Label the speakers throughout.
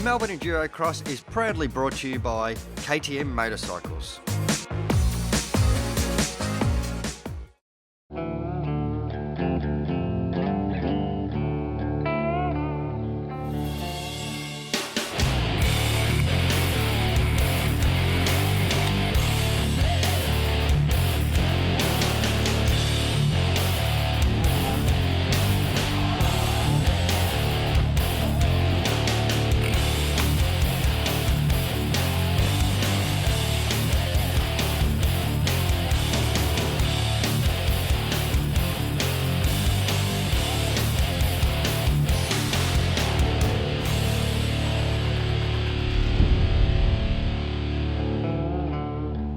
Speaker 1: Melbourne Enduro Cross is proudly brought to you by KTM Motorcycles.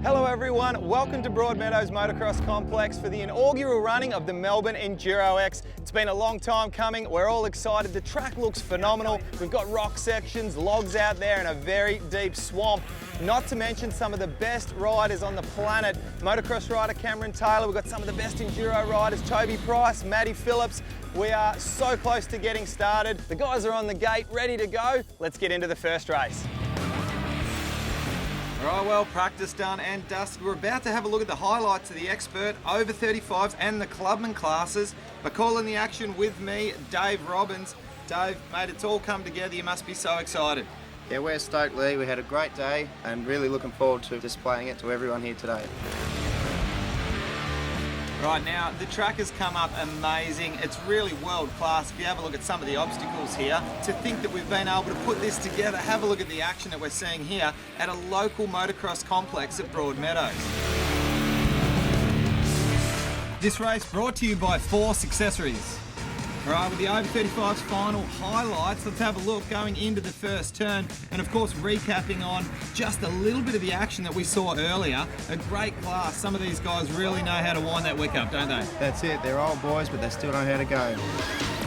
Speaker 2: Hello everyone, welcome to Broadmeadows Motocross Complex for the inaugural running of the Melbourne Enduro X. It's been a long time coming, we're all excited, the track looks phenomenal, we've got rock sections, logs out there and a very deep swamp. Not to mention some of the best riders on the planet. Motocross rider Cameron Taylor, we've got some of the best enduro riders, Toby Price, Matty Phillips. We are so close to getting started. The guys are on the gate, ready to go. Let's get into the first race. All right, well, practice done and dusted. We're about to have a look at the highlights of the expert, over 35s and the clubman classes. But calling the action with me, Dave Robbins. Dave, mate, it's all come together. You must be so excited.
Speaker 3: Yeah, we're stoked, Lee. We had a great day and really looking forward to displaying it to everyone here today.
Speaker 2: Right now, the track has come up amazing. It's really world class. If you have a look at some of the obstacles here, to think that we've been able to put this together, have a look at the action that we're seeing here at a local motocross complex at Broadmeadows. This race brought to you by Force Accessories. All right, with the over 35s final highlights, let's have a look going into the first turn and of course recapping on just a little bit of the action that we saw earlier. A great class. Some of these guys really know how to wind that wick up, don't they?
Speaker 3: That's it. They're old boys, but they still know how to go.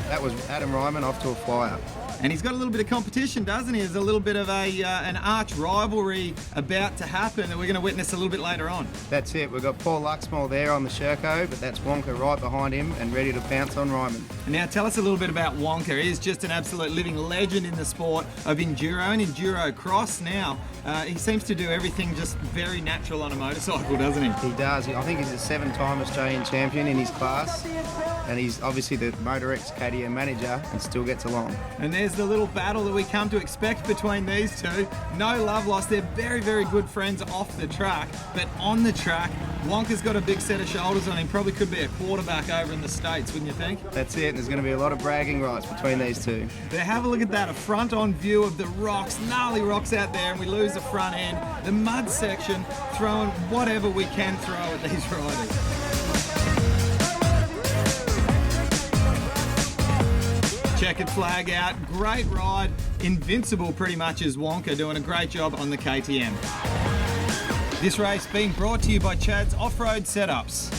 Speaker 3: That was Adam Ryman off to a flyer.
Speaker 2: And he's got a little bit of competition, doesn't he? There's a little bit of an arch rivalry about to happen that we're going to witness a little bit later on.
Speaker 3: That's it. We've got Paul Luxmore there on the Sherco, but that's Wonka right behind him and ready to pounce on Ryman.
Speaker 2: Now tell us a little bit about Wonka. He's just an absolute living legend in the sport of enduro and enduro cross now. He seems to do everything just very natural on a motorcycle, doesn't he?
Speaker 3: He does. I think he's a 7-time Australian champion in his class. And he's obviously the Motor X KTM manager and still gets along.
Speaker 2: And there's the little battle that we come to expect between these two. No love lost. They're very, very good friends off the track. But on the track, Wonka's got a big set of shoulders on him. Probably could be a quarterback over in the States, wouldn't you think?
Speaker 3: That's it. There's going to be a lot of bragging rights between these two.
Speaker 2: But have a look at that. A front-on view of the rocks, gnarly rocks out there, and we lose the front end. The mud section, throwing whatever we can throw at these riders. Checkered flag out, great ride, invincible pretty much as Wonka, doing a great job on the KTM. This race being brought to you by Chad's Off-Road Setups.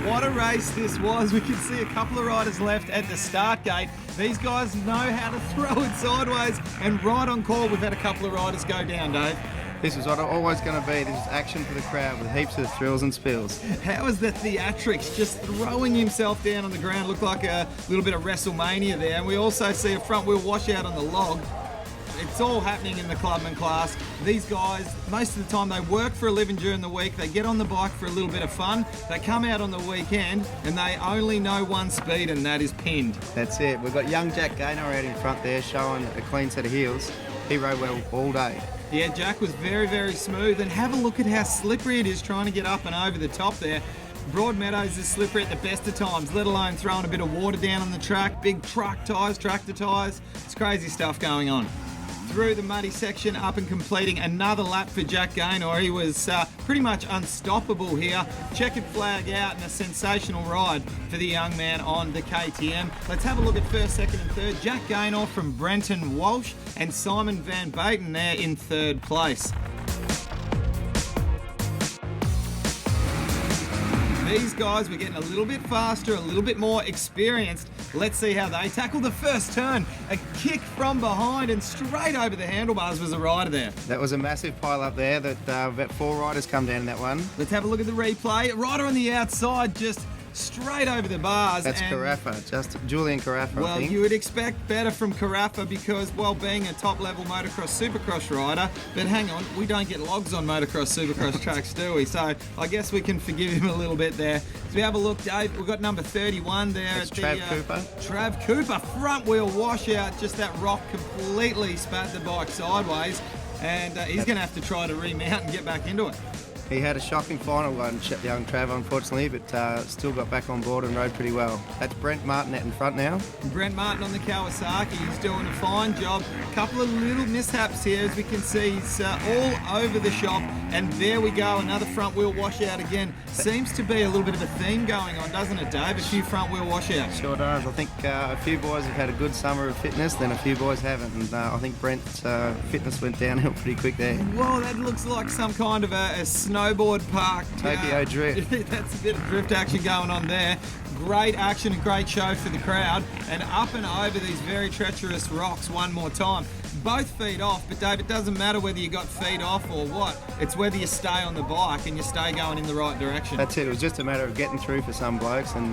Speaker 2: What a race this was. We could see a couple of riders left at the start gate. These guys know how to throw it sideways and right on call we've had a couple of riders go down, Dave.
Speaker 3: This is what it's always going to be. This is action for the crowd with heaps of thrills and spills.
Speaker 2: How is the theatrics just throwing himself down on the ground? Looked like a little bit of WrestleMania there. And we also see a front wheel washout on the log. It's all happening in the clubman class. These guys, most of the time they work for a living during the week. They get on the bike for a little bit of fun. They come out on the weekend and they only know one speed, and that is pinned.
Speaker 3: That's it. We've got young Jack Gaynor out in front there showing a clean set of heels. He rode well all day.
Speaker 2: Yeah, Jack was very, very smooth, and have a look at how slippery it is trying to get up and over the top there. Broadmeadows is slippery at the best of times, let alone throwing a bit of water down on the track, big truck tyres, tractor tyres. It's crazy stuff going on. Through the muddy section, up and completing another lap for Jack Gaynor. He was pretty much unstoppable here. Checkered flag out and a sensational ride for the young man on the KTM. Let's have a look at first, second and third. Jack Gaynor from Brenton Walsh and Simon Van Baten there in third place. These guys were getting a little bit faster, a little bit more experienced. Let's see how they tackle the first turn. A kick from behind and straight over the handlebars was a rider there.
Speaker 3: That was a massive pile up there that about 4 riders come down in that one.
Speaker 2: Let's have a look at the replay. Rider on the outside just straight over the bars.
Speaker 3: That's
Speaker 2: and
Speaker 3: Carafa, just Julian Carafa, I
Speaker 2: well,
Speaker 3: think.
Speaker 2: you would expect better from Carafa because, well, being a top-level motocross supercross rider, but hang on, we don't get logs on motocross supercross tracks, do we? So I guess we can forgive him a little bit there. So we have a look, Dave. We've got number 31 there.
Speaker 3: It's
Speaker 2: at
Speaker 3: Trav Cooper.
Speaker 2: Trav Cooper, front-wheel washout. Just that rock completely spat the bike sideways, and he's going to have to try to remount and get back into it.
Speaker 3: He had a shocking final one, young Trav, unfortunately, but still got back on board and rode pretty well. That's Brent Martin in front now.
Speaker 2: Brent Martin on the Kawasaki. He's doing a fine job. A couple of little mishaps here, as we can see. He's all over the shop. And there we go, another front wheel washout again. Seems to be a little bit of a theme going on, doesn't it, Dave? A few front wheel washouts.
Speaker 3: Sure does. I think a few boys have had a good summer of fitness, then a few boys haven't. And I think Brent's fitness went downhill pretty quick there.
Speaker 2: Well, that looks like some kind of a snowboard park.
Speaker 3: Tokyo drift.
Speaker 2: That's a bit of drift action going on there. Great action and great show for the crowd. And up and over these very treacherous rocks one more time. Both feet off, but Dave, it doesn't matter whether you got feet off or what. It's whether you stay on the bike and you stay going in the right direction.
Speaker 3: That's it. It was just a matter of getting through for some blokes, and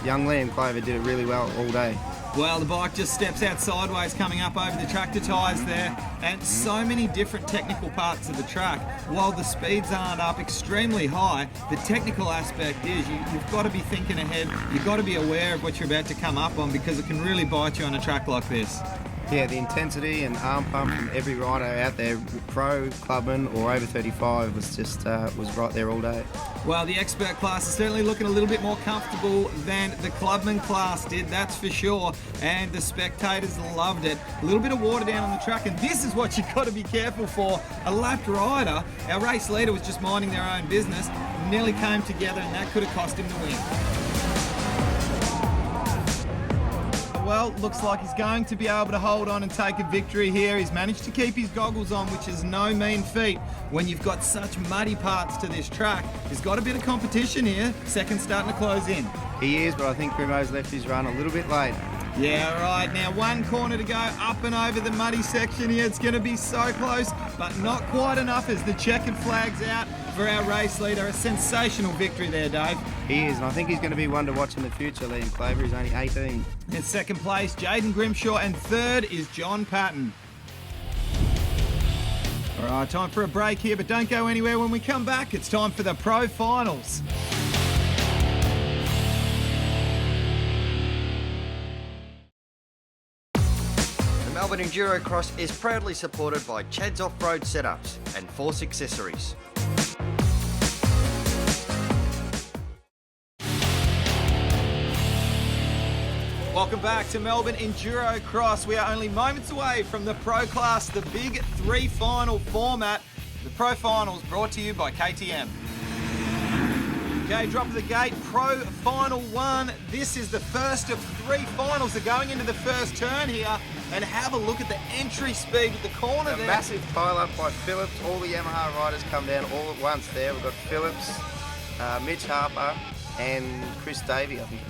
Speaker 3: young Liam Clover did it really well all day.
Speaker 2: Well, the bike just steps out sideways coming up over the tractor tyres there, and so many different technical parts of the track. While the speeds aren't up extremely high, the technical aspect is you've got to be thinking ahead. You've got to be aware of what you're about to come up on because it can really bite you on a track like this.
Speaker 3: Yeah, the intensity and arm pump from every rider out there, pro, clubman or over 35, was just was right there all day.
Speaker 2: Well, the expert class is certainly looking a little bit more comfortable than the clubman class did, that's for sure. And the spectators loved it. A little bit of water down on the track, and this is what you've got to be careful for. A lapped rider, our race leader was just minding their own business, nearly came together, and that could have cost him the win. Well, looks like he's going to be able to hold on and take a victory here. He's managed to keep his goggles on, which is no mean feat when you've got such muddy parts to this track. He's got a bit of competition here. Second starting to close in.
Speaker 3: He is, but I think Primo's left his run a little bit late.
Speaker 2: Yeah, right. Now one corner to go, up and over the muddy section here. It's going to be so close, but not quite enough as the checkered flag's out for our race leader. A sensational victory there, Dave.
Speaker 3: He is, and I think he's going to be one to watch in the future, Liam Clover. He's only 18.
Speaker 2: In second place, Jaden Grimshaw, and third is John Patton. All right, time for a break here, but don't go anywhere. When we come back, it's time for the Pro Finals.
Speaker 1: The Melbourne Enduro Cross is proudly supported by Chad's Off-Road Setups and Force Accessories.
Speaker 2: Welcome back to Melbourne Enduro Cross. We are only moments away from the Pro Class, the big three final format. The Pro Finals brought to you by KTM. Okay, drop of the gate, Pro Final 1. This is the first of three finals. They're going into the first turn here, and have a look at the entry speed with the corner there.
Speaker 3: Massive pile up by Phillips. All the Yamaha riders come down all at once there. We've got Phillips, Mitch Harper and Chris Davey, I think.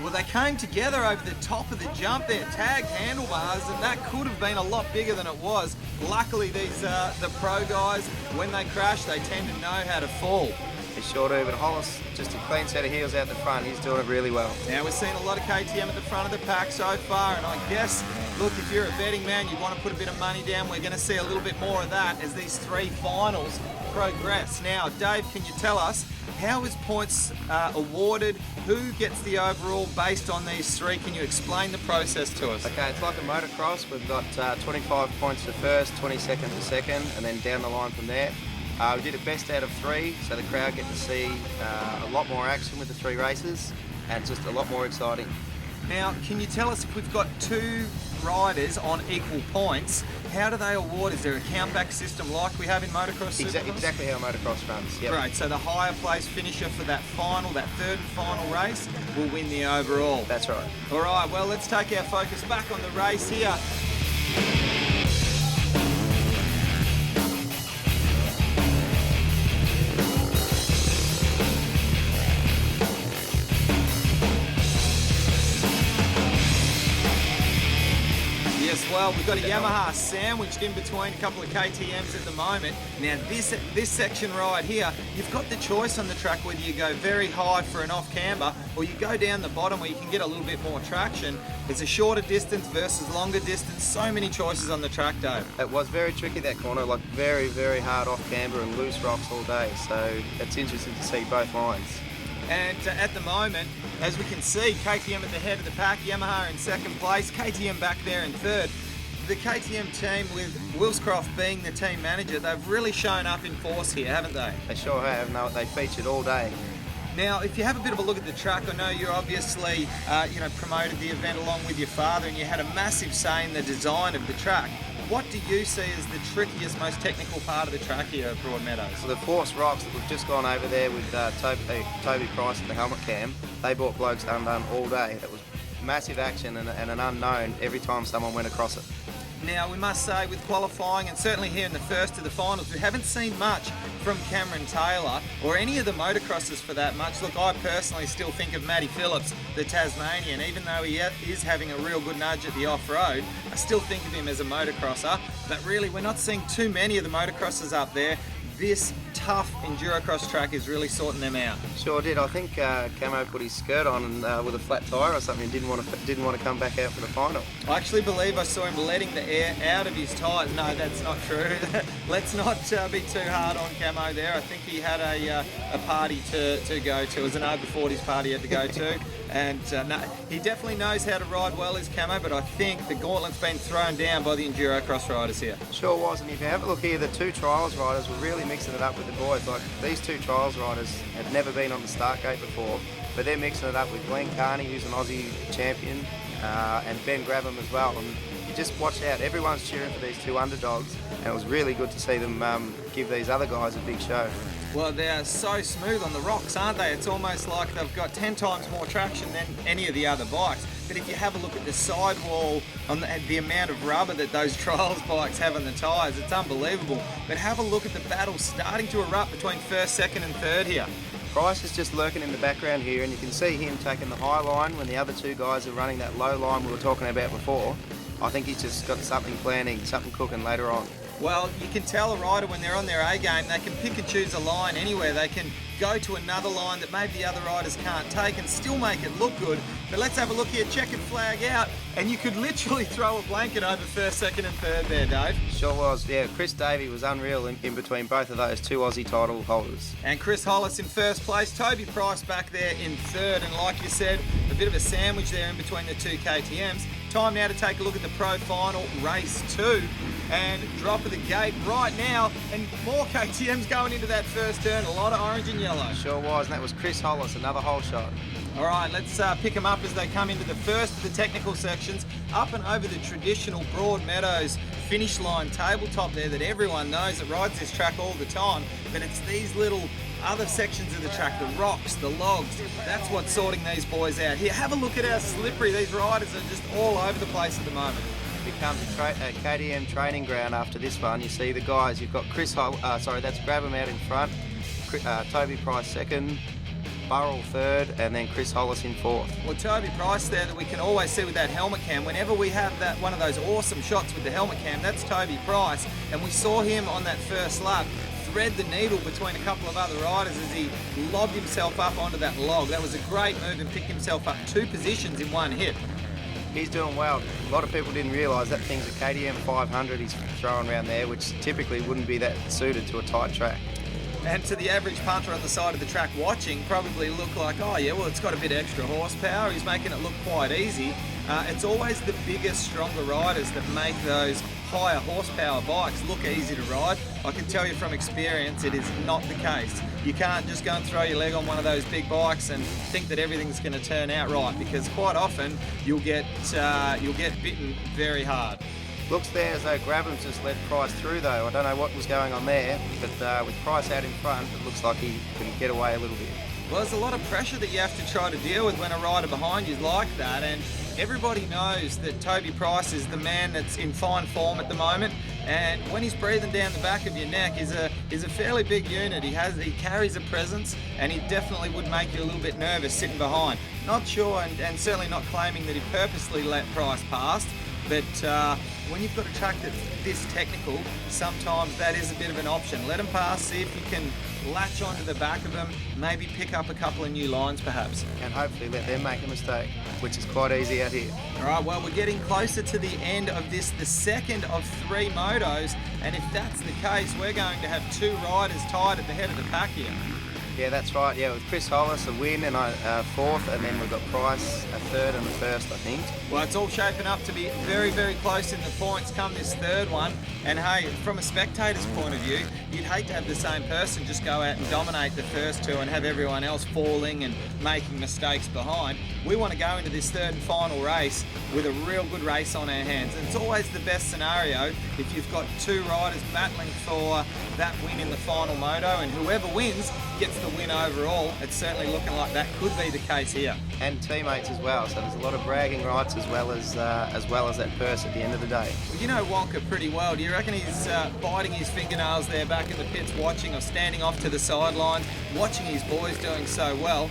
Speaker 2: Well, they came together over the top of the jump there, tagged handlebars, and that could have been a lot bigger than it was. Luckily, these the pro guys, when they crash, they tend to know how to fall.
Speaker 3: He's sure do, but Hollis, just a clean set of heels out the front. He's doing it really well.
Speaker 2: Now, we're seeing a lot of KTM at the front of the pack so far, and I guess, look, if you're a betting man, you want to put a bit of money down. We're going to see a little bit more of that as these three finals progress. Now, Dave, can you tell us, how is points awarded? Who gets the overall based on these three? Can you explain the process to us?
Speaker 3: Okay, it's like a motocross. We've got 25 points for first, 22nd for second, and then down the line from there. We did a best out of three, so the crowd get to see a lot more action with the three races, and it's just a lot more exciting.
Speaker 2: Now, can you tell us if we've got two riders on equal points, how do they award? Is there a countback system like we have in motocross?
Speaker 3: Exactly how motocross runs. Yep.
Speaker 2: Great, so the higher place finisher for that final, that third and final race, will win the overall.
Speaker 3: That's right.
Speaker 2: All right, well, let's take our focus back on the race here. us. Well, we've got a Yamaha sandwiched in between a couple of KTMs at the moment. Now this section right here, you've got the choice on the track whether you go very high for an off camber or you go down the bottom where you can get a little bit more traction. It's a shorter distance versus longer distance. So many choices on the track, Dave.
Speaker 3: It was very tricky, that corner, like very, very hard off camber and loose rocks all day. So it's interesting to see both lines.
Speaker 2: And at the moment, as we can see, KTM at the head of the pack, Yamaha in second place, KTM back there in third. The KTM team, with Wilscroft being the team manager, they've really shown up in force here, haven't they?
Speaker 3: They sure have. No, they featured all day.
Speaker 2: Now, if you have a bit of a look at the track, I know you're obviously, promoted the event along with your father, and you had a massive say in the design of the track. What do you see as the trickiest, most technical part of the track here at Broadmeadows?
Speaker 3: So the forced rocks that we've just gone over there with Toby Price and the helmet cam, they brought blokes undone all day. It was massive action and an unknown every time someone went across it.
Speaker 2: Now, we must say, with qualifying and certainly here in the first of the finals, we haven't seen much from Cameron Taylor or any of the motocrossers for that much. Look, I personally still think of Matty Phillips, the Tasmanian. Even though he is having a real good nudge at the off-road, I still think of him as a motocrosser. But really, we're not seeing too many of the motocrossers up there. This tough endurocross track is really sorting them out.
Speaker 3: Sure did. I think Camo put his skirt on with a flat tyre or something and didn't want to come back out for the final.
Speaker 2: I actually believe I saw him letting the air out of his tyres. No, that's not true. Let's not be too hard on Camo there. I think he had a party to go to. It was an over 40s party he had to go to. And no, he definitely knows how to ride well, as Camo, but I think the gauntlet's been thrown down by the endurocross riders here.
Speaker 3: Sure was, and if you have a look here, the two trials riders were really mixing it up with the boys. Like, these two trials riders had never been on the start gate before, but they're mixing it up with Glenn Carney, who's an Aussie champion, and Ben Grabham as well. And you just watch out, everyone's cheering for these two underdogs, and it was really good to see them give these other guys a big show.
Speaker 2: Well, they're so smooth on the rocks, aren't they? It's almost like they've got 10 times more traction than any of the other bikes. But if you have a look at the sidewall, on the amount of rubber that those trials bikes have on the tyres, it's unbelievable. But have a look at the battle starting to erupt between first, second and third here.
Speaker 3: Price is just lurking in the background here, and you can see him taking the high line when the other two guys are running that low line we were talking about before. I think he's just got something planning, something cooking later on.
Speaker 2: Well, you can tell a rider when they're on their A game, they can pick and choose a line anywhere. They can go to another line that maybe the other riders can't take and still make it look good. But let's have a look here, checkered flag out, and you could literally throw a blanket over first, second and third there, Dave.
Speaker 3: Sure was, yeah. Chris Davey was unreal in between both of those two Aussie title holders.
Speaker 2: And Chris Hollis in first place, Toby Price back there in third, and like you said, a bit of a sandwich there in between the two KTMs. Time now to take a look at the Pro Final, Race 2. And drop of the gate right now, and more KTMs going into that first turn, a lot of orange and yellow.
Speaker 3: Sure was, and that was Chris Hollis, another whole shot.
Speaker 2: All right, let's pick them up as they come into the first of the technical sections, up and over the traditional Broadmeadows finish line tabletop there that everyone knows that rides this track all the time, but it's these little other sections of the track, the rocks, the logs, that's what's sorting these boys out. Here, have a look at how slippery these riders are, just all over the place at the moment.
Speaker 3: Becomes a KTM training ground after this one. You see the guys, you've got that's Grabham out in front, Toby Price second, Burrell third, and then Chris Hollis in fourth.
Speaker 2: Well, Toby Price there that we can always see with that helmet cam. Whenever we have that one of those awesome shots with the helmet cam, that's Toby Price, and we saw him on that first lap thread the needle between a couple of other riders as he lobbed himself up onto that log. That was a great move and picked himself up 2 positions in one hit.
Speaker 3: He's doing well. A lot of people didn't realise that thing's a KTM 500 he's throwing around there, which typically wouldn't be that suited to a tight track.
Speaker 2: And to the average punter on the side of the track watching, probably look like, oh yeah, well, it's got a bit extra horsepower. He's making it look quite easy. It's always the bigger, stronger riders that make those higher horsepower bikes look easy to ride. I can tell you from experience, it is not the case. You can't just go and throw your leg on one of those big bikes and think that everything's going to turn out right, because quite often you'll get bitten very hard.
Speaker 3: Looks there as though Grabham's just let Price through though. I don't know what was going on there, but with Price out in front, it looks like he can get away a little bit.
Speaker 2: Well, there's a lot of pressure that you have to try to deal with when a rider behind you is like that, and everybody knows that Toby Price is the man that's in fine form at the moment, and when he's breathing down the back of your neck, he's a fairly big unit. He carries a presence, and he definitely would make you a little bit nervous sitting behind. Not sure, and certainly not claiming that he purposely let Price past, but when you've got a track that's this technical, sometimes that is a bit of an option. Let them pass, see if you can latch onto the back of them, maybe pick up a couple of new lines perhaps.
Speaker 3: And hopefully let them make a mistake, which is quite easy out here.
Speaker 2: All right, well, we're getting closer to the end of this, the second of 3 motos, and if that's the case, we're going to have 2 riders tied at the head of the pack here.
Speaker 3: Yeah, that's right. Yeah, with Chris Hollis a win and a 4th, and then we've got Price a 3rd and a 1st, I think.
Speaker 2: Well, it's all shaping up to be very, very close in the points come this 3rd one. And hey, from a spectator's point of view, you'd hate to have the same person just go out and dominate the first 2 and have everyone else falling and making mistakes behind. We want to go into this 3rd and final race with a real good race on our hands. And it's always the best scenario if you've got 2 riders battling for that win in the final moto, and whoever wins gets the win overall. It's certainly looking like that could be the case here.
Speaker 3: And teammates as well, so there's a lot of bragging rights as well as that purse at the end of the day.
Speaker 2: Well, you know Wonka pretty well. Do you reckon he's biting his fingernails there back in the pits watching, or standing off to the sidelines watching his boys doing so well?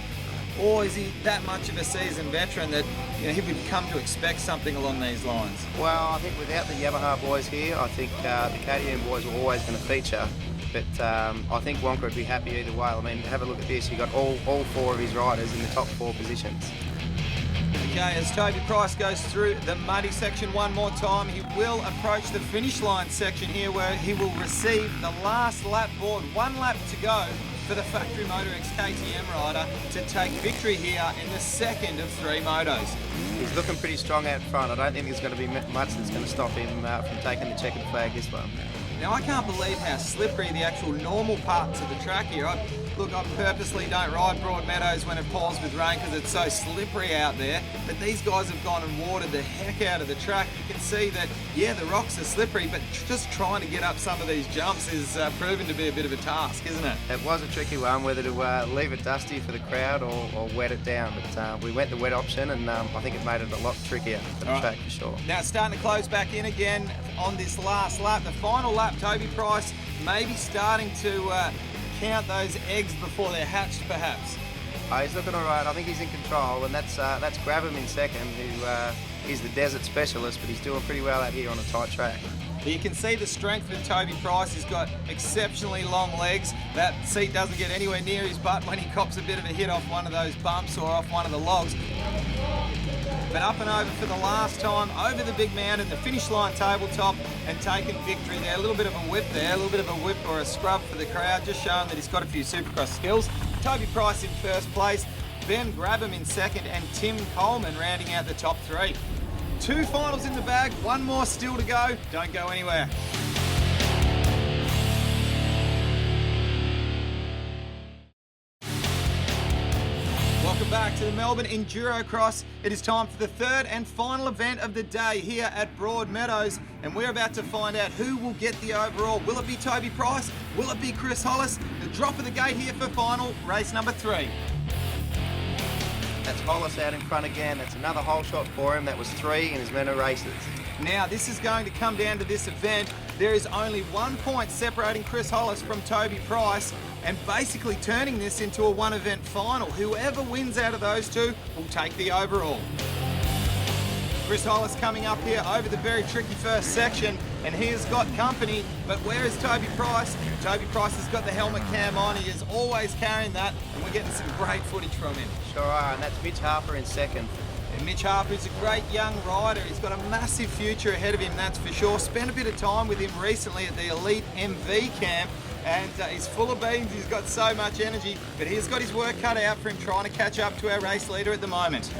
Speaker 2: Or is he that much of a seasoned veteran that he would come to expect something along these lines?
Speaker 3: Well, I think without the Yamaha boys here, I think the KTM boys were always going to feature. But I think Wonka would be happy either way. I mean, have a look at this. You've got all 4 of his riders in the top 4 positions.
Speaker 2: Okay, as Toby Price goes through the muddy section one more time, he will approach the finish line section here, where he will receive the last lap board. 1 lap to go for the Factory Motor X KTM rider to take victory here in the second of 3 motos.
Speaker 3: He's looking pretty strong out front. I don't think there's going to be much that's going to stop him from taking the checkered flag this one.
Speaker 2: Now, I can't believe how slippery the actual normal parts of the track here. Look, I purposely don't ride Broadmeadows when it pours with rain because it's so slippery out there, but these guys have gone and watered the heck out of the track. You can see that, yeah, the rocks are slippery, but just trying to get up some of these jumps is proven to be a bit of a task, isn't it?
Speaker 3: It was a tricky one, whether to leave it dusty for the crowd or wet it down, but we went the wet option, and I think it made it a lot trickier for the track for sure.
Speaker 2: Now it's starting to close back in again on this last lap. The final lap, Toby Price maybe starting to count those eggs before they're hatched, perhaps.
Speaker 3: He's looking all right. I think he's in control, and that's Grab him in second, who is the desert specialist, but he's doing pretty well out here on a tight track.
Speaker 2: You can see the strength with Toby Price. He's got exceptionally long legs. That seat doesn't get anywhere near his butt when he cops a bit of a hit off one of those bumps or off one of the logs. But up and over for the last time, over the big mountain, the finish line tabletop, and taking victory there. A little bit of a whip there, a little bit of a whip or a scrub for the crowd, just showing that he's got a few Supercross skills. Toby Price in first place, Ben Grabham in second, and Tim Coleman rounding out the top 3. 2 finals in the bag, 1 more still to go. Don't go anywhere. Welcome back to the Melbourne Enduro Cross. It is time for the 3rd and final event of the day here at Broadmeadows, and we're about to find out who will get the overall. Will it be Toby Price? Will it be Chris Hollis? The drop of the gate here for final race number 3.
Speaker 3: That's Hollis out in front again. That's another whole shot for him. That was 3 in as many races.
Speaker 2: Now, this is going to come down to this event. There is only 1 point separating Chris Hollis from Toby Price, and basically turning this into a 1-event final. Whoever wins out of those 2 will take the overall. Chris Hollis coming up here over the very tricky first section, and he has got company, but where is Toby Price? Toby Price has got the helmet cam on. He is always carrying that, and we're getting some great footage from him.
Speaker 3: Sure are, and that's Mitch Harper in second.
Speaker 2: And Mitch Harper is a great young rider. He's got a massive future ahead of him, that's for sure. Spent a bit of time with him recently at the Elite MV camp, and he's full of beans. He's got so much energy, but he's got his work cut out for him trying to catch up to our race leader at the moment.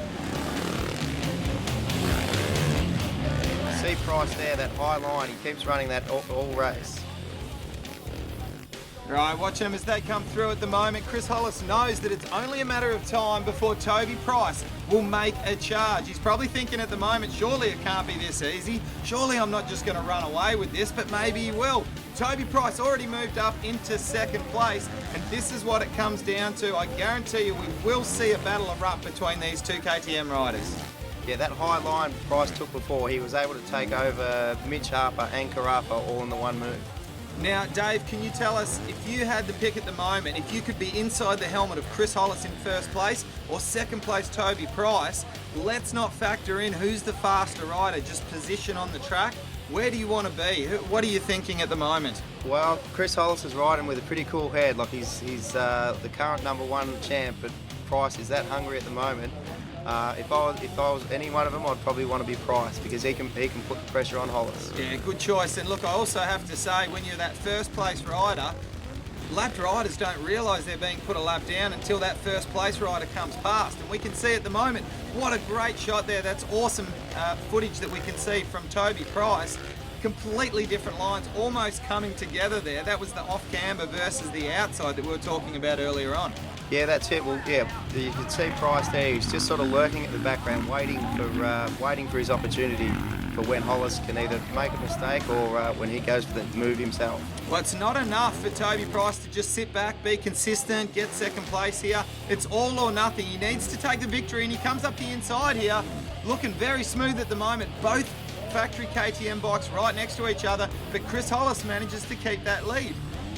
Speaker 3: See Price there, that high line. He keeps running that all race.
Speaker 2: Right, watching them as they come through at the moment. Chris Hollis knows that it's only a matter of time before Toby Price will make a charge. He's probably thinking at the moment, surely it can't be this easy. Surely I'm not just going to run away with this, but maybe he will. Toby Price already moved up into second place, and this is what it comes down to. I guarantee you we will see a battle erupt between these 2 KTM riders.
Speaker 3: Yeah, that high line Price took before, he was able to take over Mitch Harper and Carafa all in the 1 move.
Speaker 2: Now, Dave, can you tell us, if you had the pick at the moment, if you could be inside the helmet of Chris Hollis in first place or second place Toby Price, let's not factor in who's the faster rider, just position on the track. Where do you want to be? What are you thinking at the moment?
Speaker 3: Well, Chris Hollis is riding with a pretty cool head. Like he's the current #1 champ, but Price is that hungry at the moment. If I was any one of them, I'd probably want to be Price because he can put the pressure on Hollis.
Speaker 2: Yeah, good choice. And look, I also have to say, when you're that first place rider, lapped riders don't realise they're being put a lap down until that first place rider comes past. And we can see at the moment, what a great shot there. That's awesome footage that we can see from Toby Price. Completely different lines, almost coming together there. That was the off-camber versus the outside that we were talking about earlier on.
Speaker 3: Yeah, that's it. Well, yeah, you can see Price there. He's just sort of lurking at the background, waiting for his opportunity for when Hollis can either make a mistake or when he goes for the move himself.
Speaker 2: Well, it's not enough for Toby Price to just sit back, be consistent, get second place here. It's all or nothing. He needs to take the victory, and he comes up the inside here, looking very smooth at the moment. Both factory KTM bikes right next to each other, but Chris Hollis manages to keep that lead.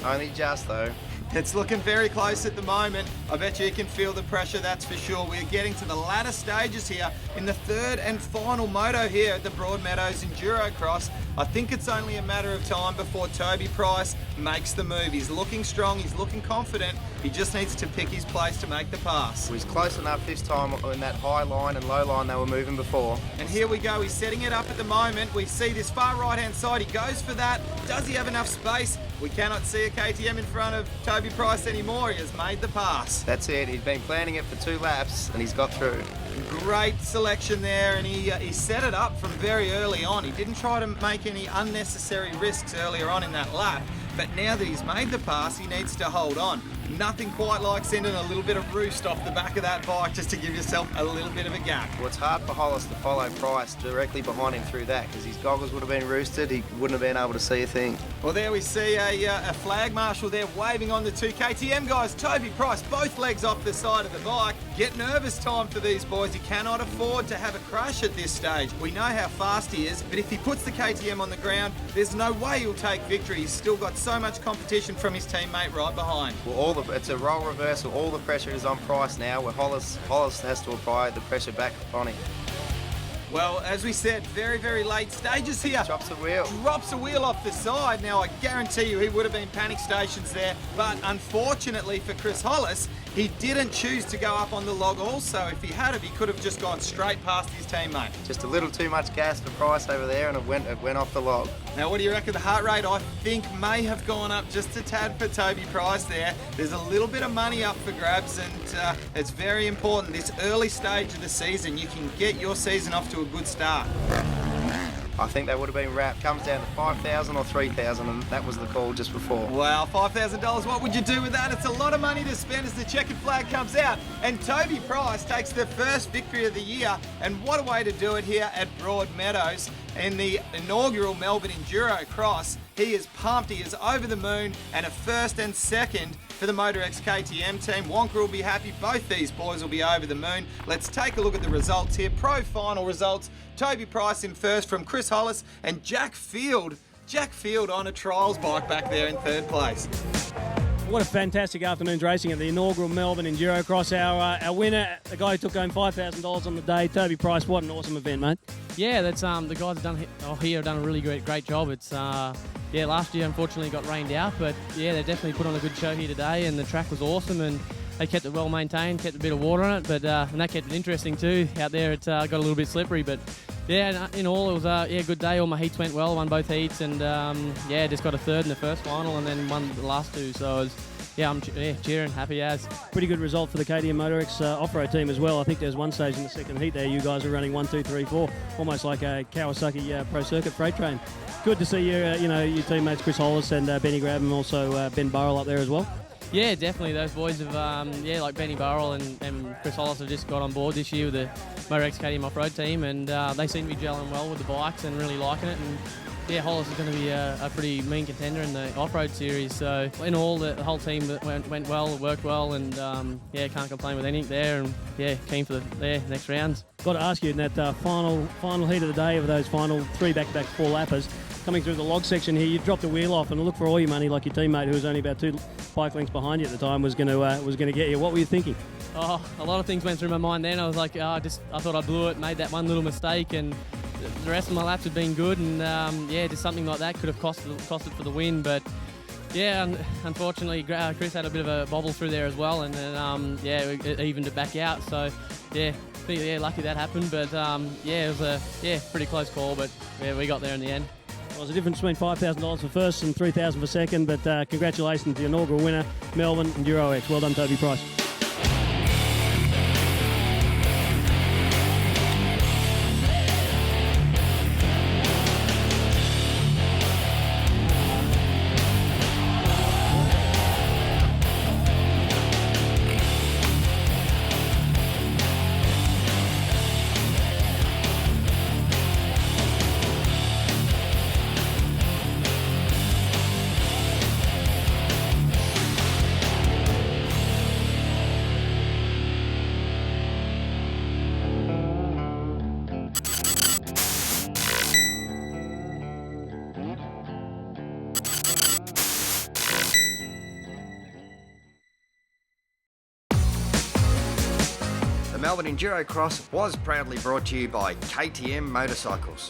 Speaker 3: Only just, though.
Speaker 2: It's looking very close at the moment. I bet you can feel the pressure, that's for sure. We're getting to the latter stages here in the third and final moto here at the Broadmeadows Enduro Cross. I think it's only a matter of time before Toby Price makes the move. He's looking strong, he's looking confident. He just needs to pick his place to make the pass.
Speaker 3: Well, he's close enough this time in that high line and low line they were moving before.
Speaker 2: And here we go, he's setting it up at the moment. We see this far right-hand side, he goes for that. Does he have enough space? We cannot see a KTM in front of Toby Price anymore. He has made the pass.
Speaker 3: That's it, he's been planning it for 2 laps and he's got through.
Speaker 2: Great selection there, and he set it up from very early on. He didn't try to make any unnecessary risks earlier on in that lap, but now that he's made the pass, he needs to hold on. Nothing quite like sending a little bit of roost off the back of that bike just to give yourself a little bit of a gap.
Speaker 3: Well, it's hard for Hollis to follow Price directly behind him through that because his goggles would have been roosted. He wouldn't have been able to see a thing.
Speaker 2: Well, there we see a flag marshal there waving on the 2 KTM guys. Toby Price, both legs off the side of the bike. Get nervous time for these boys. He cannot afford to have a crash at this stage. We know how fast he is, but if he puts the KTM on the ground, there's no way he'll take victory. He's still got so much competition from his teammate right behind.
Speaker 3: Well, it's a role reversal. All the pressure is on Price now, where Hollis has to apply the pressure back on him.
Speaker 2: Well, as we said, very, very late stages here.
Speaker 3: Drops a wheel.
Speaker 2: Drops a wheel off the side. Now, I guarantee you he would have been panic stations there, but unfortunately for Chris Hollis, he didn't choose to go up on the log also. If he had, he could have just gone straight past his teammate.
Speaker 3: Just a little too much gas for Price over there, and it went off the log.
Speaker 2: Now, what do you reckon? The heart rate, I think, may have gone up just a tad for Toby Price there. There's a little bit of money up for grabs, and it's very important. This early stage of the season, you can get your season off to a good start.
Speaker 3: I think that would have been wrapped. Comes down to 5,000 or 3,000, and that was the call just before.
Speaker 2: Wow, $5,000. What would you do with that? It's a lot of money to spend as the checkered flag comes out. And Toby Price takes the first victory of the year. And what a way to do it here at Broadmeadows in the inaugural Melbourne Enduro Cross. He is pumped, he is over the moon, and a first and second for the Motor X KTM team. Wonka will be happy, both these boys will be over the moon. Let's take a look at the results here. Pro final results, Toby Price in first from Chris Hollis, and Jack Field on a trials bike back there in third place.
Speaker 4: What a fantastic afternoon's racing at the inaugural Melbourne Enduro Cross. Our winner, the guy who took home $5,000 on the day, Toby Price. What an awesome event, mate.
Speaker 5: Yeah, that's the guys have done a really great job. It's last year unfortunately got rained out, but yeah, they definitely put on a good show here today, and the track was awesome, and they kept it well maintained, kept a bit of water on it, but and that kept it interesting too. Out there, it got a little bit slippery, but yeah, in all it was a good day. All my heats went well, won both heats, and just got a third in the first final, and then won the last 2. So it was, I'm cheering, happy as.
Speaker 4: Pretty good result for the KTM Motor X off-road team as well. I think there's one stage in the second heat there. You guys are running 1, 2, 3, 4, almost like a Kawasaki Pro Circuit freight train. Good to see your teammates Chris Hollis and Benny Grab, and also Ben Burrell up there as well.
Speaker 5: Yeah, definitely. Those boys have, like Benny Burrell and Chris Hollis have just got on board this year with the Motor X KTM off-road team, and they seem to be gelling well with the bikes and really liking it. And yeah, Hollis is going to be a pretty mean contender in the off-road series. So in all, the whole team went well, worked well, and yeah, can't complain with anything there. And yeah, keen for the next rounds.
Speaker 4: Got to ask you in that final heat of the day of those final 3 back-to-back 4 lappers, coming through the log section here, you dropped a wheel off and look for all your money, like your teammate, who was only about 2 bike lengths behind you at the time, was going to get you. What were you thinking?
Speaker 5: Oh, a lot of things went through my mind then. I was like, I thought I blew it, made that one little mistake, and the rest of my laps have been good. And yeah, just something like that could have costed for the win. But yeah, unfortunately, Chris had a bit of a bobble through there as well, and then yeah, it evened it back out. So yeah, lucky that happened. But yeah, it was a pretty close call, but yeah, we got there in the end.
Speaker 4: Well, there's a difference between $5,000 for first and $3,000 for second, but congratulations to the inaugural winner, Melbourne Enduro X. Well done, Toby Price.
Speaker 1: The Melbourne Enduro Cross was proudly brought to you by KTM Motorcycles.